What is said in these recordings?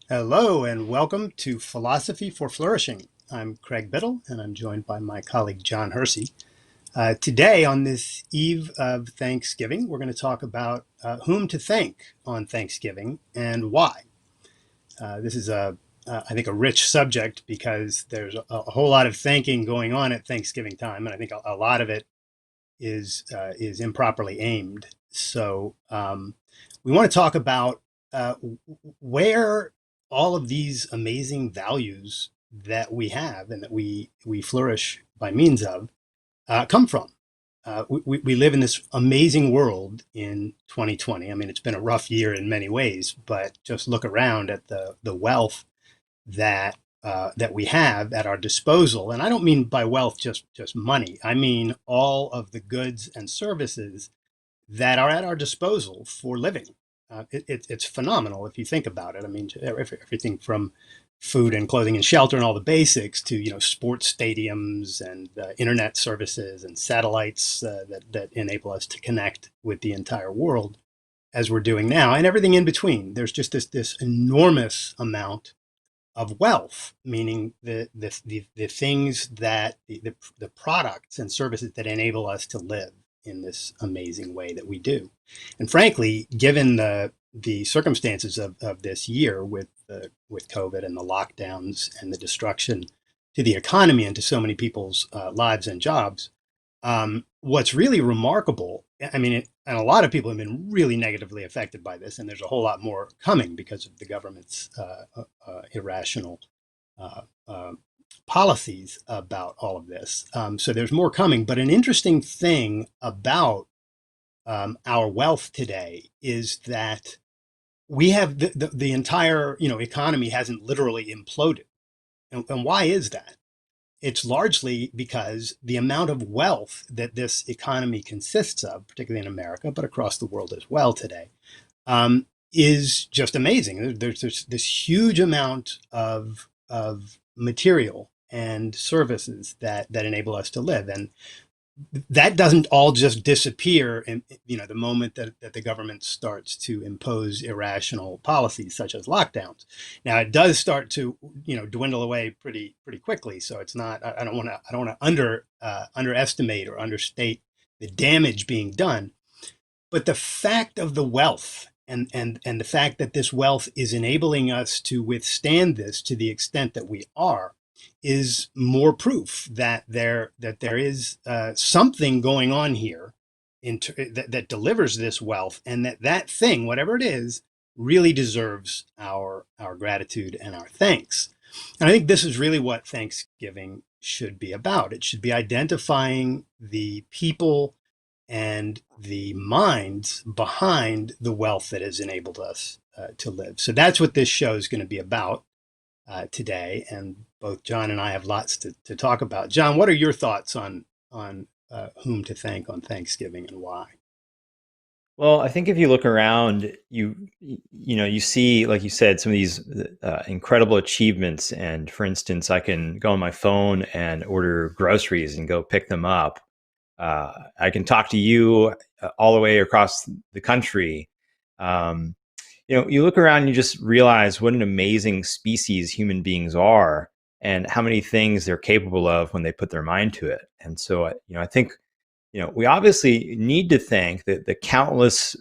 Hello and welcome to Philosophy for Flourishing. I'm Craig Biddle and I'm joined by my colleague John Hersey. Today, on this eve of Thanksgiving, we're going to talk about whom to thank on Thanksgiving and why. This is I think, a rich subject because there's a whole lot of thanking going on at Thanksgiving time, and I think a lot of it is improperly aimed. So we want to talk about where all of these amazing values that we have and that we flourish by means of come from. We live in this amazing world in 2020. I mean, it's been a rough year in many ways, but just look around at the wealth that we have at our disposal. And I don't mean by wealth just money. I mean all of the goods and services that are at our disposal for living. It's phenomenal if you think about it. I mean, everything from food and clothing and shelter and all the basics to sports stadiums and internet services and satellites that enable us to connect with the entire world as we're doing now, and everything in between. There's just this enormous amount of wealth, meaning the things that the products and services that enable us to live in this amazing way that we do. And frankly, given the circumstances of this year with COVID and the lockdowns and the destruction to the economy and to so many people's lives and jobs, what's really remarkable, I mean, and a lot of people have been really negatively affected by this, and there's a whole lot more coming because of the government's irrational uh, uh, policies about all of this. So there's more coming. But an interesting thing about our wealth today is that we have the entire economy hasn't literally imploded. And why is that? It's largely because the amount of wealth that this economy consists of, particularly in America, but across the world as well today, is just amazing. There's this huge amount of material and services that enable us to live, and that doesn't all just disappear in the moment that the government starts to impose irrational policies such as lockdowns. Now it does start to dwindle away pretty quickly. So it's not, I don't want to underestimate or understate the damage being done, but the fact of the wealth and the fact that this wealth is enabling us to withstand this to the extent that we are is more proof that there is something going on here that delivers this wealth, and that thing, whatever it is, really deserves our gratitude and our thanks. And I think this is really what Thanksgiving should be about. It should be identifying the people and the minds behind the wealth that has enabled us to live. So that's what this show is going to be about today. And both John and I have lots to talk about. John, what are your thoughts on whom to thank on Thanksgiving and why? Well, I think if you look around, you see, like you said, some of these incredible achievements. And for instance, I can go on my phone and order groceries and go pick them up. I can talk to you all the way across the country. Um, you look around and you just realize what an amazing species human beings are, and how many things they're capable of when they put their mind to it. And so, I think we obviously need to thank the countless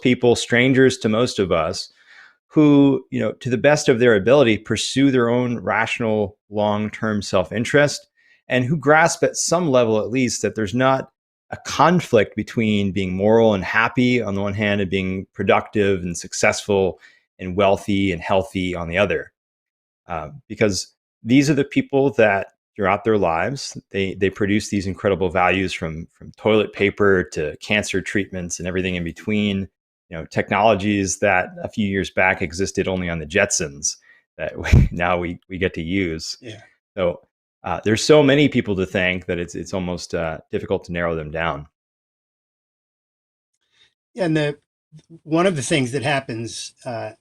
people, strangers to most of us, who, to the best of their ability, pursue their own rational, long-term self-interest, and who grasp at some level, at least, that there's not a conflict between being moral and happy on the one hand and being productive and successful and wealthy and healthy on the other. Because these are the people that throughout their lives they produce these incredible values, from toilet paper to cancer treatments and everything in between. Technologies that a few years back existed only on the Jetsons that now we get to use. Yeah. So there's so many people to thank that it's almost difficult to narrow them down. And one of the things that happens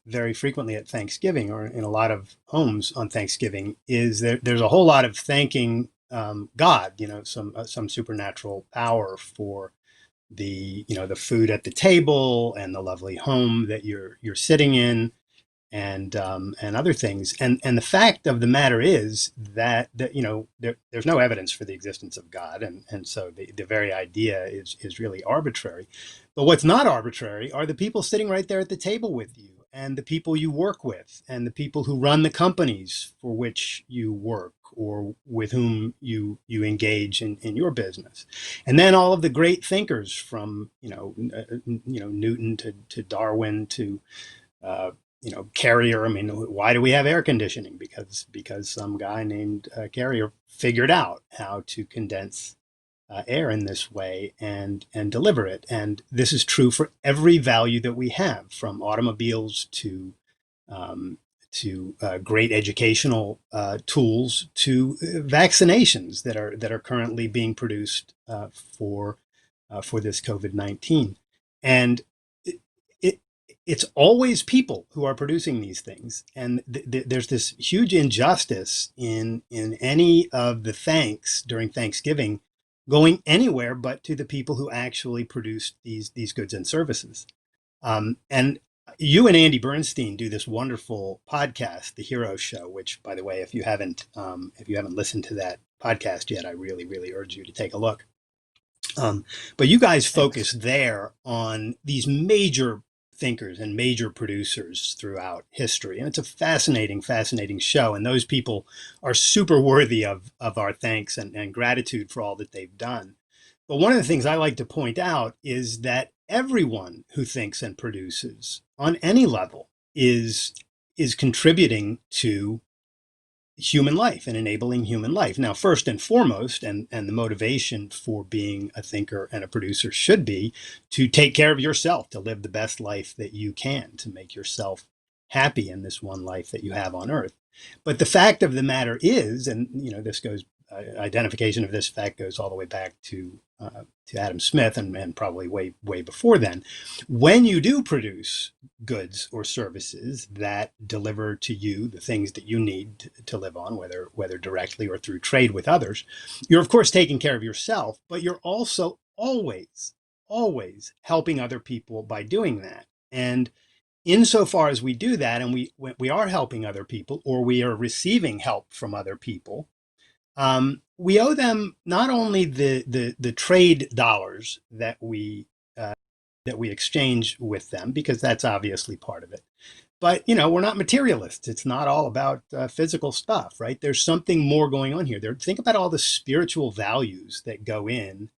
very frequently at Thanksgiving, or in a lot of homes on Thanksgiving, is there's a whole lot of thanking God, some supernatural power for the food at the table and the lovely home that you're sitting in. and other things. And the fact of the matter is that there's no evidence for the existence of God, and so the very idea is really arbitrary. But what's not arbitrary are the people sitting right there at the table with you, and the people you work with, and the people who run the companies for which you work or with whom you engage in your business. And then all of the great thinkers from Newton to Darwin to Carrier. I mean, why do we have air conditioning? Because some guy named Carrier figured out how to condense air in this way and deliver it. And this is true for every value that we have, from automobiles um, to great educational tools to vaccinations that are currently being produced for this COVID-19. And it, it it's always people who are producing these things, and there's this huge injustice in any of the thanks during Thanksgiving going anywhere but to the people who actually produced these goods and services. And you and Andy Bernstein do this wonderful podcast, The Hero Show, which, by the way, if you haven't listened to that podcast yet, I really, really urge you to take a look. But you guys Thanks. focus there on these major thinkers and major producers throughout history. And it's a fascinating, fascinating show. And those people are super worthy of our thanks and gratitude for all that they've done. But one of the things I like to point out is that everyone who thinks and produces on any level is contributing to human life and enabling human life. Now, first and foremost, and the motivation for being a thinker and a producer should be to take care of yourself, to live the best life that you can, to make yourself happy in this one life that you have on earth. But the fact of the matter is, and this goes, identification of this fact goes all the way back to Adam Smith and probably way before then. When you do produce goods or services that deliver to you the things that you need to live on, whether directly or through trade with others, you're of course taking care of yourself, but you're also always helping other people by doing that. And insofar as we do that, and we are helping other people, or we are receiving help from other people, we owe them not only the trade dollars that we exchange with them, because that's obviously part of it. But we're not materialists. It's not all about physical stuff, right? There's something more going on here. Think about all the spiritual values that go in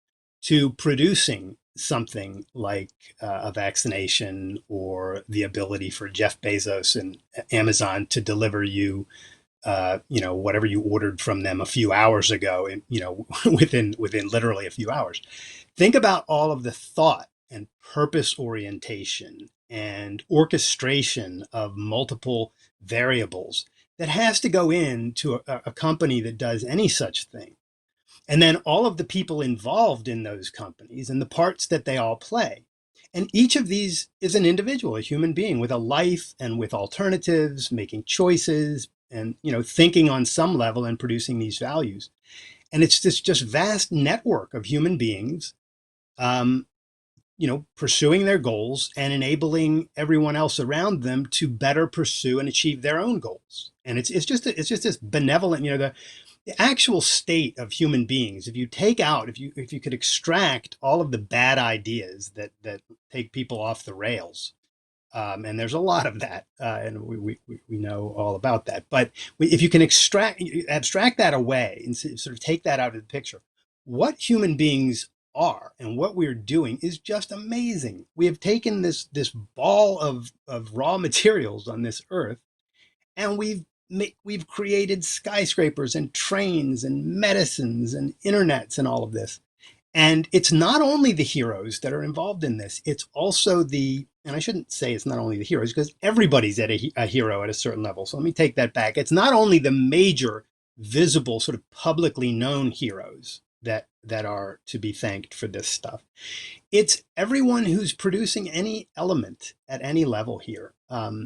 to producing something like a vaccination, or the ability for Jeff Bezos and Amazon to deliver you whatever you ordered from them a few hours ago, and within literally a few hours. Think about all of the thought and purpose orientation and orchestration of multiple variables that has to go into a company that does any such thing. And then all of the people involved in those companies and the parts that they all play. And each of these is an individual, a human being with a life and with alternatives, making choices, and thinking on some level and producing these values. And it's this just vast network of human beings, um, pursuing their goals and enabling everyone else around them to better pursue and achieve their own goals. And it's just this benevolent, the actual state of human beings. If you could extract all of the bad ideas that take people off the rails, and there's a lot of that, and we know all about that. But if you can abstract that away and sort of take that out of the picture, what human beings are and what we're doing is just amazing. We have taken this ball of raw materials on this earth, and we've created skyscrapers and trains and medicines and internets and all of this. And it's not only the heroes that are involved in this, it's also and I shouldn't say it's not only the heroes, because everybody's a hero at a certain level. So let me take that back. It's not only the major, visible, sort of publicly known heroes that are to be thanked for this stuff. It's everyone who's producing any element at any level here.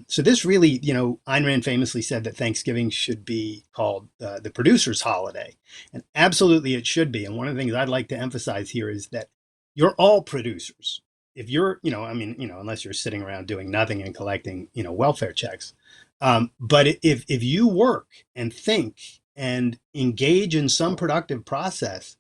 So this really, Ayn Rand famously said that Thanksgiving should be called the producer's holiday. And absolutely it should be. And one of the things I'd like to emphasize here is that you're all producers. if you're, I mean, unless you're sitting around doing nothing and collecting, welfare checks. But if you work and think and engage in some productive process,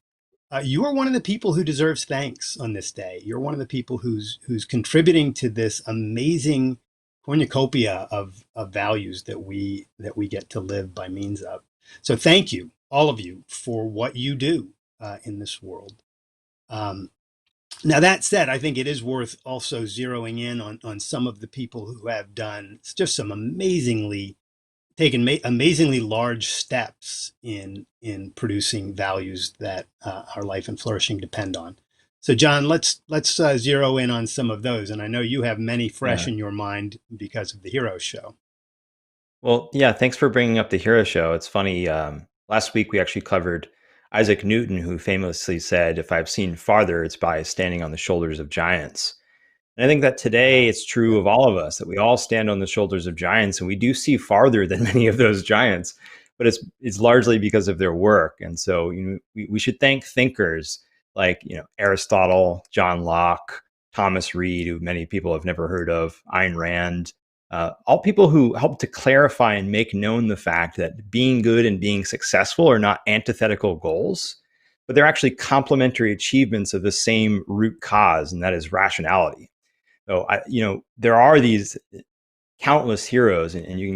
you are one of the people who deserves thanks on this day. You're one of the people who's contributing to this amazing cornucopia of values that we get to live by means of. So thank you, all of you, for what you do in this world. Um, Now that said, I think it is worth also zeroing in on some of the people who have done just some amazingly large steps in producing values that our life and flourishing depend on. So, John, let's zero in on some of those, and I know you have many fresh Yeah. in your mind because of the Hero Show. Well, yeah, thanks for bringing up the hero show. It's funny. Last week we actually covered Isaac Newton, who famously said, "If I've seen farther, it's by standing on the shoulders of giants." And I think that today Ah, it's true yeah. of all of us that we all stand on the shoulders of giants, and we do see farther than many of those giants. But it's largely because of their work. And so we should thank thinkers like Aristotle, John Locke, Thomas Reed, who many people have never heard of, Ayn Rand, all people who helped to clarify and make known the fact that being good and being successful are not antithetical goals, but they're actually complementary achievements of the same root cause, and that is rationality. So there are these countless heroes, and you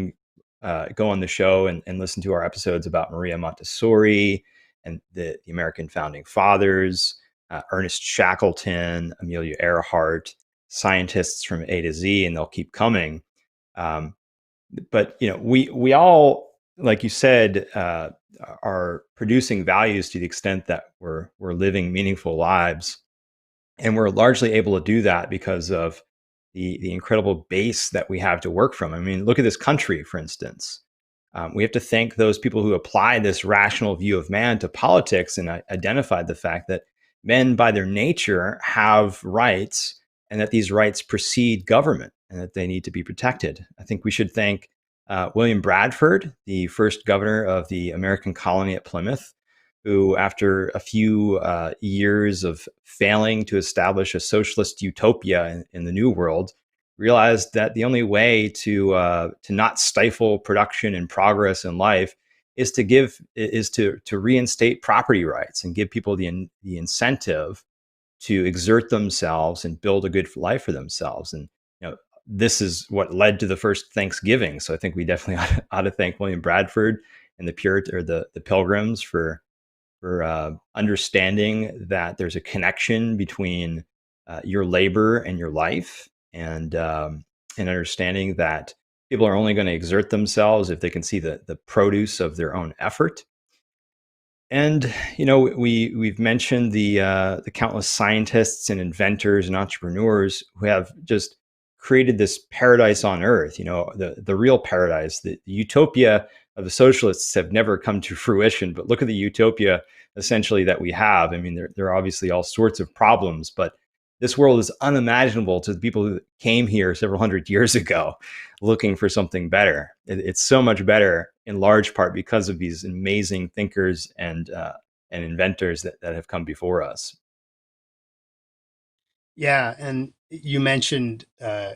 can go on the show and listen to our episodes about Maria Montessori and the American founding fathers, Ernest Shackleton, Amelia Earhart, scientists from A to Z, and they'll keep coming. Um, but we all, like you said, are producing values to the extent that we're living meaningful lives, and we're largely able to do that because of the incredible base that we have to work from. I mean, look at this country, for instance. We have to thank those people who apply this rational view of man to politics and identified the fact that men, by their nature, have rights, and that these rights precede government and that they need to be protected. I think we should thank William Bradford, the first governor of the American colony at Plymouth, who, after a few years of failing to establish a socialist utopia in the New World, realized that the only way to not stifle production and progress in life is to reinstate property rights and give people the incentive to exert themselves and build a good life for themselves. And this is what led to the first Thanksgiving. So I think we definitely ought to thank William Bradford and the Pilgrims for understanding that there's a connection between your labor and your life, and understanding that people are only going to exert themselves if they can see the produce of their own effort. And we've mentioned the countless scientists and inventors and entrepreneurs who have just created this paradise on earth. The real paradise, the utopia of the socialists have never come to fruition. But look at the utopia essentially that we have. I mean, there are obviously all sorts of problems, but this world is unimaginable to the people who came here several hundred years ago looking for something better. It's so much better in large part because of these amazing thinkers and inventors that have come before us. Yeah, and you mentioned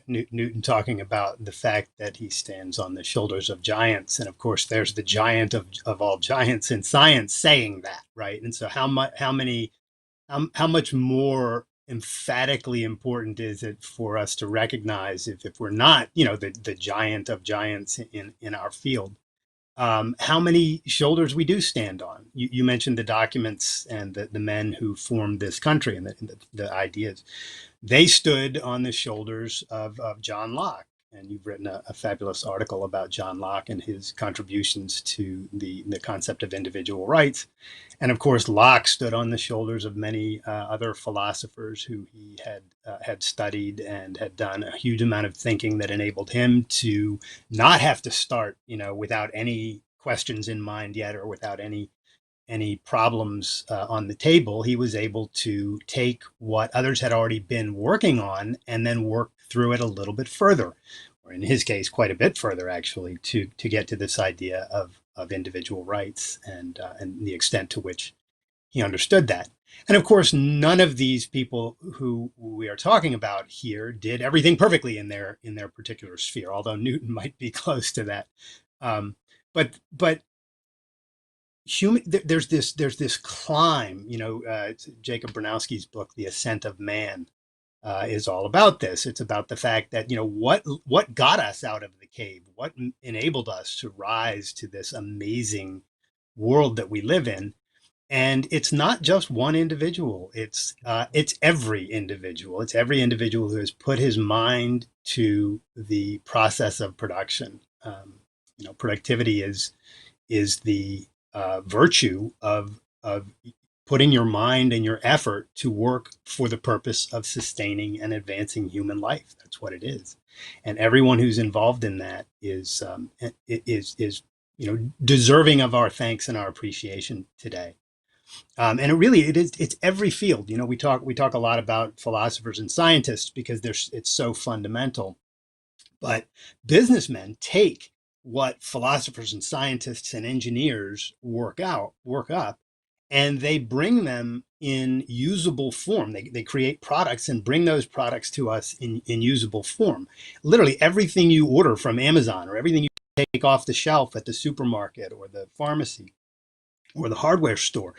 Newton talking about the fact that he stands on the shoulders of giants, and of course, there's the giant of all giants in science saying that, right? And so, how much more emphatically important is it for us to recognize if we're not, the giant of giants in our field, how many shoulders we do stand on? You mentioned the documents and the men who formed this country and the ideas. They stood on the shoulders of John Locke. And you've written a fabulous article about John Locke and his contributions to the concept of individual rights. And of course, Locke stood on the shoulders of many other philosophers who he had studied and had done a huge amount of thinking that enabled him to not have to start, without any questions in mind yet or without any problems on the table. He was able to take what others had already been working on and then work through it a little bit further, or in his case, quite a bit further, actually, to get to this idea of individual rights and the extent to which he understood that. And of course, none of these people who we are talking about here did everything perfectly in their particular sphere, although Newton might be close to that. Um, but human there's this climb, Jacob Bronowski's book, The Ascent of Man, is all about this. It's about the fact that, what got us out of the cave, what enabled us to rise to this amazing world that we live in. And it's not just one individual. It's every individual. It's every individual who has put his mind to the process of production. Productivity is the virtue of putting your mind and your effort to work for the purpose of sustaining and advancing human life. That's what it is, and everyone who's involved in that is deserving of our thanks and our appreciation today. And it's every field. We talk a lot about philosophers and scientists because it's so fundamental, but businessmen take what philosophers and scientists and engineers work up, and they bring them in usable form. They create products and bring those products to us in usable form. Literally everything you order from Amazon or everything you take off the shelf at the supermarket or the pharmacy or the hardware store,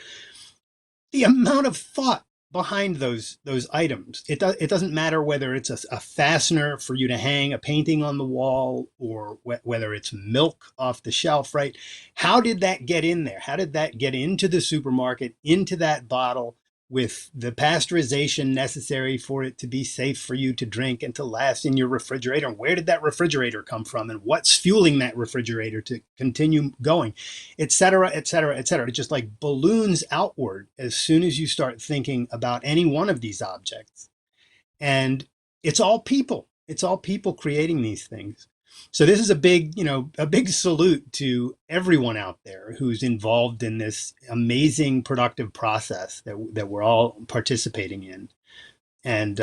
the amount of thought behind those items. It doesn't matter whether it's a fastener for you to hang a painting on the wall or whether it's milk off the shelf, right? How did that get in there? How did that get into the supermarket, into that bottle, with the pasteurization necessary for it to be safe for you to drink and to last in your refrigerator? And where did that refrigerator come from? And what's fueling that refrigerator to continue going, et cetera, et cetera, et cetera? It just like balloons outward as soon as you start thinking about any one of these objects. And it's all people. It's all people creating these things. So this is a big salute to everyone out there who's involved in this amazing productive process that we're all participating in. And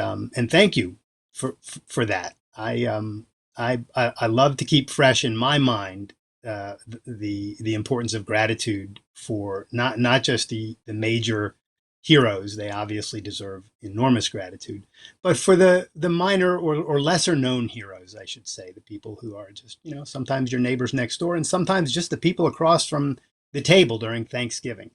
thank you for that. I love to keep fresh in my mind the importance of gratitude for not just the major heroes. They obviously deserve enormous gratitude, but for the minor or lesser known heroes, I should say, the people who are just, sometimes your neighbors next door and sometimes just the people across from the table during Thanksgiving.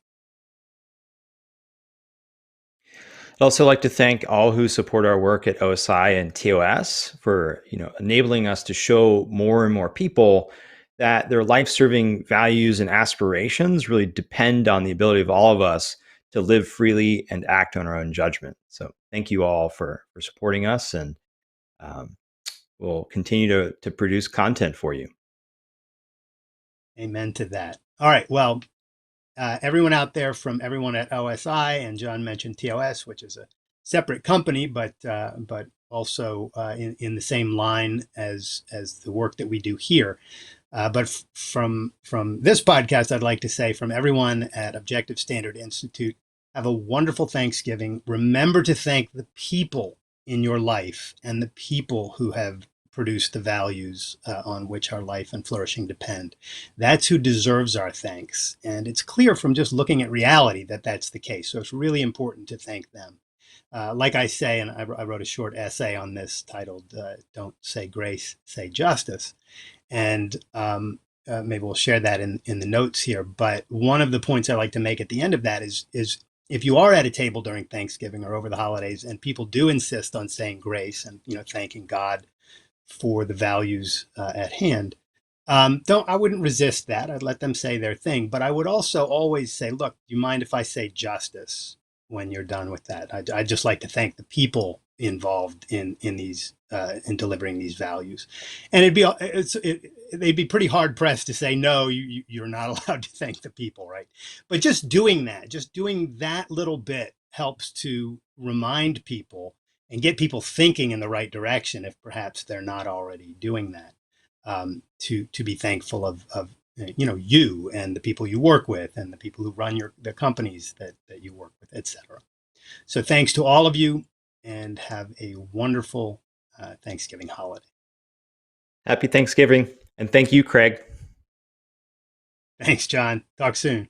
I'd also like to thank all who support our work at OSI and TOS for enabling us to show more and more people that their life-serving values and aspirations really depend on the ability of all of us to live freely and act on our own judgment. So thank you all for supporting us, and um, we'll continue to produce content for you. Amen to that. All right. Well, everyone out there, from everyone at OSI, and John mentioned TOS, which is a separate company, but also in the same line as the work that we do here. But from this podcast, I'd like to say, from everyone at Objective Standard Institute, have a wonderful Thanksgiving. Remember to thank the people in your life and the people who have produced the values on which our life and flourishing depend. That's who deserves our thanks. And it's clear from just looking at reality that that's the case. So it's really important to thank them. Like I say, and I wrote a short essay on this titled Don't Say Grace, Say Justice. And maybe we'll share that in the notes here. But one of the points I like to make at the end of that is if you are at a table during Thanksgiving or over the holidays and people do insist on saying grace and thanking God for the values at hand, I wouldn't resist that. I'd let them say their thing, but I would also always say, look, do you mind if I say justice when you're done with that? I'd just like to thank the people involved in these in delivering these values. And they'd be pretty hard pressed to say no, you're not allowed to thank the people, right? But just doing that little bit helps to remind people and get people thinking in the right direction if perhaps they're not already doing that. To be thankful of you and the people you work with and the people who run the companies that you work with, etc. So thanks to all of you, and have a wonderful Thanksgiving holiday. Happy Thanksgiving, and thank you, Craig. Thanks, John. Talk soon.